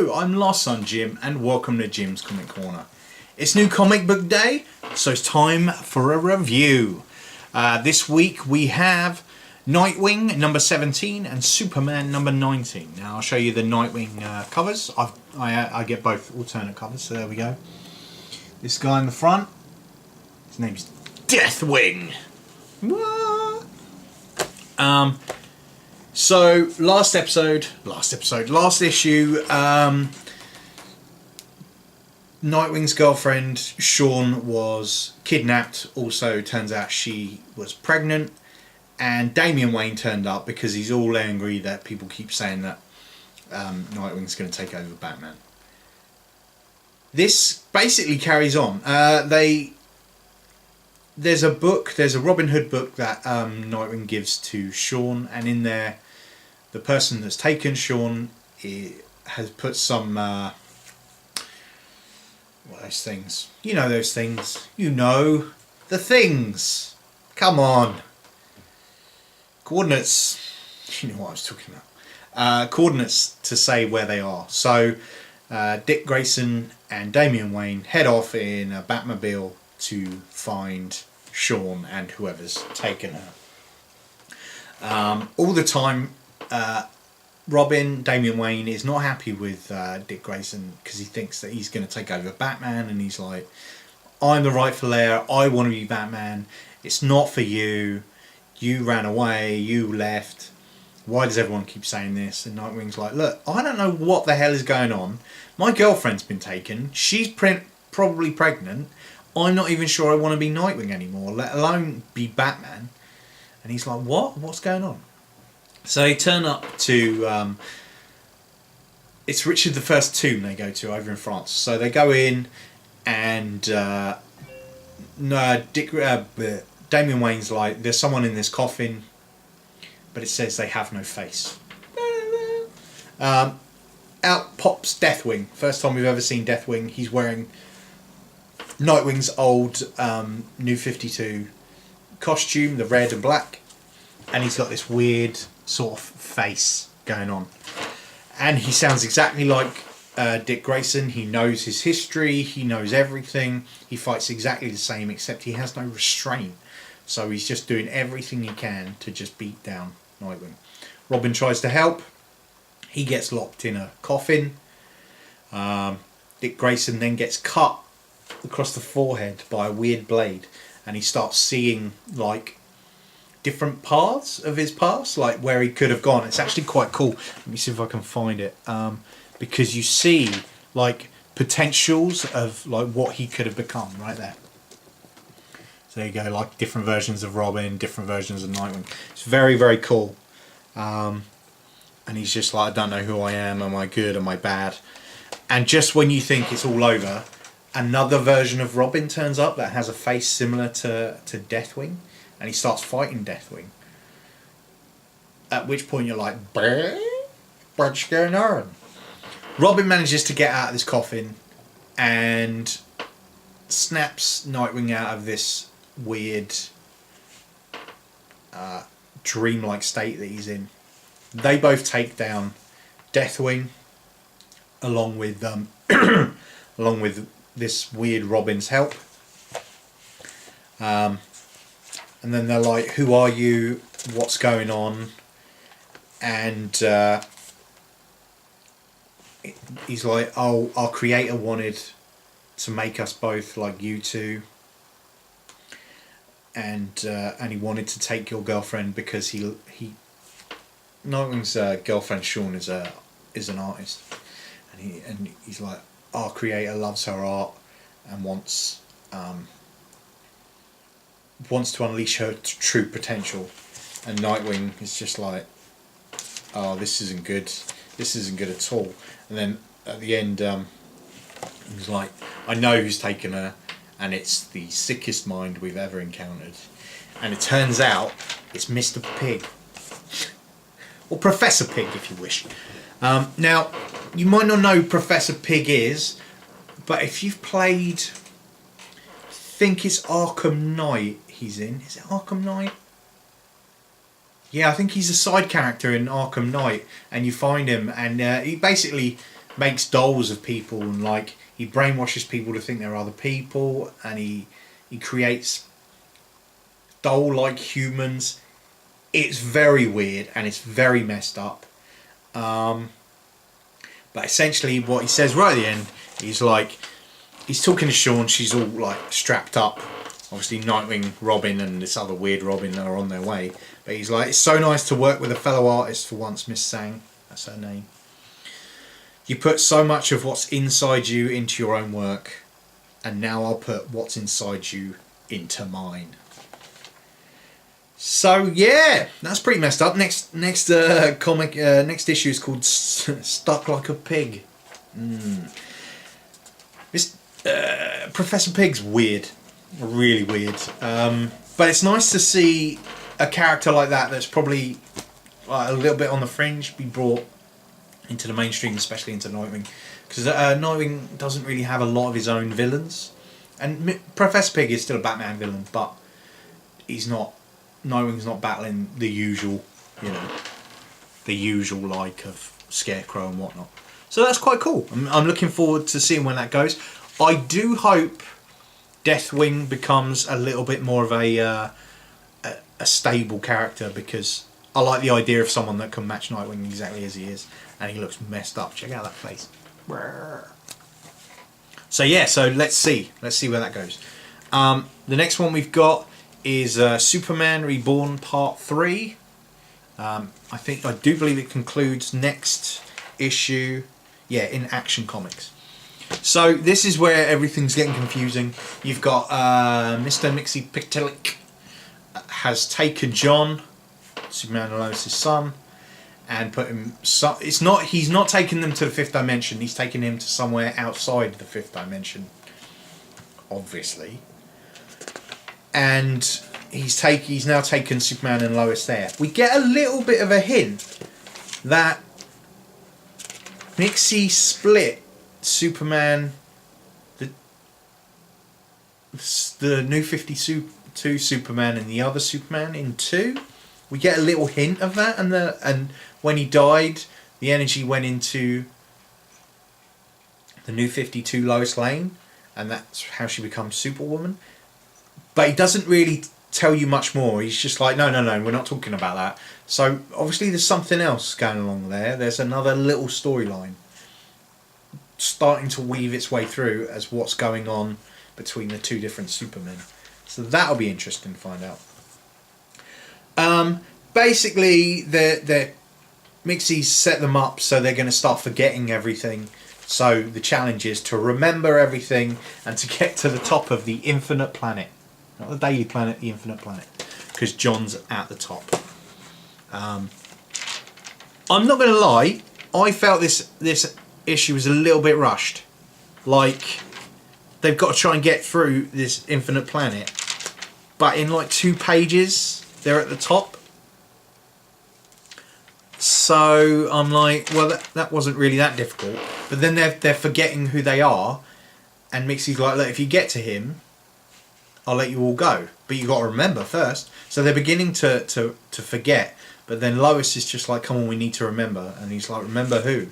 Hello, I'm Lost Son Jim, and welcome to Jim's Comic Corner. It's new comic book day, so it's time for a review. This week we have Nightwing number 17 and Superman number 19. Now I'll show you the Nightwing covers. I get both alternate covers, so there we go. This guy in the front, his name's Deathwing. What? So last issue, Nightwing's girlfriend Shawn was kidnapped. Also turns out she was pregnant, and Damian Wayne turned up because he's all angry that people keep saying that Nightwing's going to take over Batman. This basically carries on. There's a Robin Hood book that Nightwing gives to Shawn, and in there, the person that's taken Shawn has put some what are those things? You know those things. You know the things. Come on. Coordinates. You know what I was talking about. Coordinates to say where they are. So Dick Grayson and Damian Wayne head off in a Batmobile to find Shawn and whoever's taken her. All the time, Damian Wayne is not happy with Dick Grayson because he thinks that he's going to take over Batman, and he's like, I'm the rightful heir, I want to be Batman, it's not for you, you ran away, you left, why does everyone keep saying this? And Nightwing's like, look, I don't know what the hell is going on, my girlfriend's been taken, she's probably pregnant, I'm not even sure I want to be Nightwing anymore, let alone be Batman. And he's like, what? What's going on? So they turn up to, it's Richard I's tomb they go to over in France. So they go in, and Damian Wayne's like, there's someone in this coffin, but it says they have no face. Out pops Deathwing. First time we've ever seen Deathwing. He's wearing Nightwing's old New 52 costume, the red and black, and he's got this weird sort of face going on, and he sounds exactly like Dick Grayson. He knows his history, he knows everything, he fights exactly the same, except he has no restraint, so he's just doing everything he can to just beat down Nightwing. Robin tries to help, he gets locked in a coffin. Dick Grayson then gets cut across the forehead by a weird blade, and he starts seeing like different paths of his past, like where he could have gone. It's actually quite cool. Let me see if I can find it, because you see like potentials of like what he could have become right there. So there you go, like different versions of Robin, different versions of Nightwing. It's very, very cool. And he's just like, I don't know who I am I good, am I bad? And just when you think it's all over, another version of Robin turns up that has a face similar to Deathwing, and he starts fighting Deathwing. At which point you're like, what's going on? Robin manages to get out of this coffin and snaps Nightwing out of this weird dreamlike state that he's in. They both take down Deathwing along with this weird Robin's help. And then they're like, who are you? What's going on? And he's like, oh, our creator wanted to make us both like you two. And he wanted to take your girlfriend because Nightwing's girlfriend Shawn is an artist. And he's like, our creator loves her art and wants to unleash her true potential. And Nightwing is just like, oh, this isn't good at all. And then at the end, he's like, I know who's taken her, and it's the sickest mind we've ever encountered. And it turns out it's Mr. Pig, or Professor Pig if you wish. Now, you might not know who Professor Pig is, but if you've played, I think it's Arkham Knight he's in. Is it Arkham Knight? Yeah, I think he's a side character in Arkham Knight, and you find him, and he basically makes dolls of people, and like he brainwashes people to think they're other people, and he creates doll-like humans. It's very weird and it's very messed up. But essentially what he says right at the end, he's talking to Sean, she's all like strapped up. Obviously Nightwing, Robin and this other weird Robin are on their way. But he's like, it's so nice to work with a fellow artist for once, Miss Sang. That's her name. You put so much of what's inside you into your own work, and now I'll put what's inside you into mine. So yeah, that's pretty messed up. Next comic, next issue is called Stuck Like a Pig. This Professor Pig's weird, really weird. But it's nice to see a character like that that's probably a little bit on the fringe be brought into the mainstream, especially into Nightwing, because Nightwing doesn't really have a lot of his own villains, and Professor Pig is still a Batman villain, but he's not. Nightwing's not battling the usual, the usual like of Scarecrow and whatnot. So that's quite cool. I'm looking forward to seeing when that goes. I do hope Deathwing becomes a little bit more of a stable character, because I like the idea of someone that can match Nightwing exactly as he is, and he looks messed up. Check out that face. So yeah, so let's see where that goes. The next one we've got is Superman Reborn Part 3. I do believe it concludes next issue, in Action Comics. So this is where everything's getting confusing. You've got Mr. Mixie Pictelic has taken John, Superman and Lois' son, and put him. He's not taken them to the fifth dimension. He's taken him to somewhere outside the fifth dimension, obviously. And he's now taken Superman and Lois there. We get a little bit of a hint that Mixie split Superman, the New 52 Superman and the other Superman in two. We get a little hint of that, and when he died, the energy went into the New 52 Lois Lane, and that's how she becomes Superwoman. But he doesn't really tell you much more. He's just like, no, we're not talking about that. So obviously there's something else going along there. There's another little storyline starting to weave its way through as what's going on between the two different Supermen. So that'll be interesting to find out. Basically, Mixie's set them up so they're going to start forgetting everything. So the challenge is to remember everything and to get to the top of the infinite planet. Not the Daily Planet, the Infinite Planet. Because John's at the top. I'm not going to lie, I felt this issue was a little bit rushed. Like, they've got to try and get through this Infinite Planet. But in like 2 pages, they're at the top. So I'm like, well, that wasn't really that difficult. But then they're forgetting who they are. And Mixie's like, look, if you get to him, I'll let you all go, but you got to remember first. So they're beginning to forget, but then Lois is just like, come on, we need to remember. And he's like, remember who?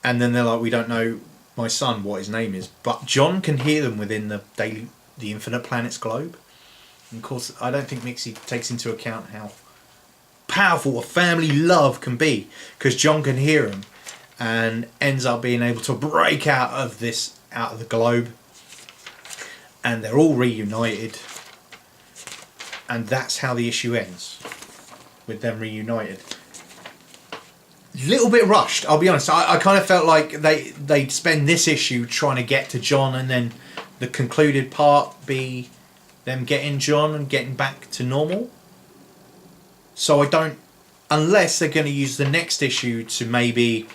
And then they're like, we don't know my son, what his name is. But John can hear them within the Infinite Planet's globe. And of course, I don't think Mixie takes into account how powerful a family love can be, because John can hear him and ends up being able to break out of the globe. And they're all reunited, and that's how the issue ends, with them reunited. Little bit rushed, I'll be honest. I kind of felt like they'd spend this issue trying to get to John, and then the concluded part be them getting John and getting back to normal. So unless they're going to use the next issue to maybe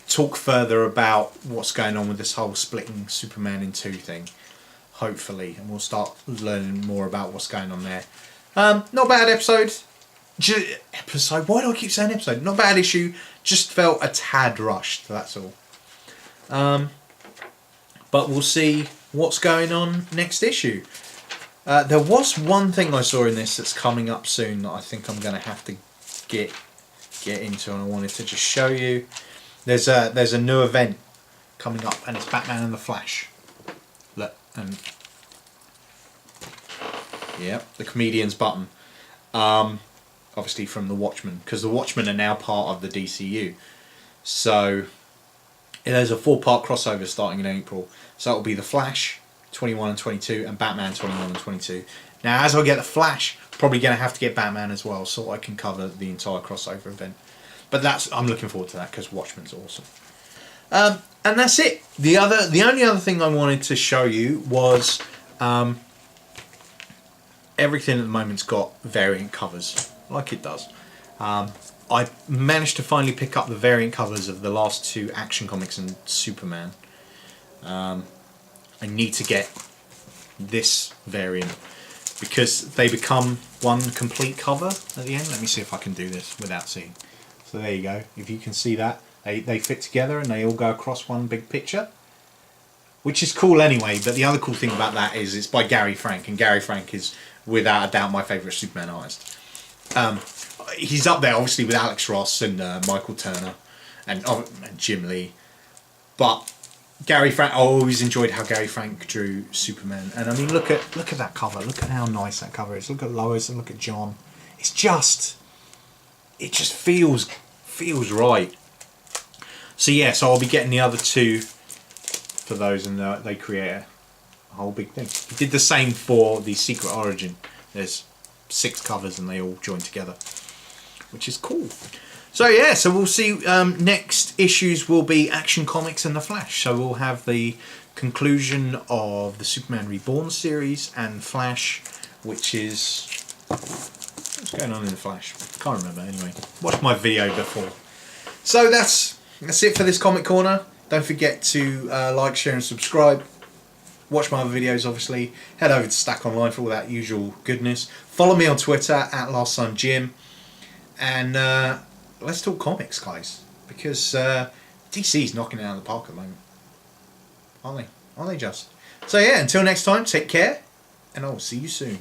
talk further about what's going on with this whole splitting Superman in two thing. Hopefully, and we'll start learning more about what's going on there. Not bad episode. Why do I keep saying episode? Not bad issue. Just felt a tad rushed. That's all. But we'll see what's going on next issue. There was one thing I saw in this that's coming up soon that I think I'm going to have to get into, and I wanted to just show you. There's a new event coming up, and it's Batman and the Flash. Look, and yeah, the comedian's button. Obviously from the Watchmen, because the Watchmen are now part of the DCU. So there's a 4-part crossover starting in April. So it'll be the Flash 21 and 22 and Batman 21 and 22. Now, as I get the Flash, probably going to have to get Batman as well, so I can cover the entire crossover event. But I'm looking forward to that because Watchmen's awesome. And that's it. The only other thing I wanted to show you was everything at the moment's got variant covers, like it does. I managed to finally pick up the variant covers of the last 2 Action Comics and Superman. I need to get this variant because they become one complete cover at the end. Let me see if I can do this without seeing. So there you go. If you can see that, they fit together and they all go across one big picture, which is cool anyway. But the other cool thing about that is it's by Gary Frank, and Gary Frank is without a doubt my favourite Superman artist. He's up there obviously with Alex Ross and Michael Turner and Jim Lee, but Gary Frank, I always enjoyed how Gary Frank drew Superman. And I mean, look at that cover. Look at how nice that cover is. Look at Lois and look at John. It just feels right. So yeah, so I'll be getting the other 2 for those, and they create a whole big thing. He did the same for the Secret Origin. There's 6 covers and they all join together, which is cool. So yeah, so we'll see. Next issues will be Action Comics and the Flash. So we'll have the conclusion of the Superman Reborn series and Flash, which is what's going on in the Flash. Can't remember anyway. Watched my video before. So that's it for this Comic Corner. Don't forget to like, share, and subscribe. Watch my other videos, obviously. Head over to Stack Online for all that usual goodness. Follow me on Twitter at LastSonJim. And let's talk comics, guys. Because DC's knocking it out of the park at the moment. Aren't they? Aren't they just? So yeah, until next time, take care. And I'll see you soon.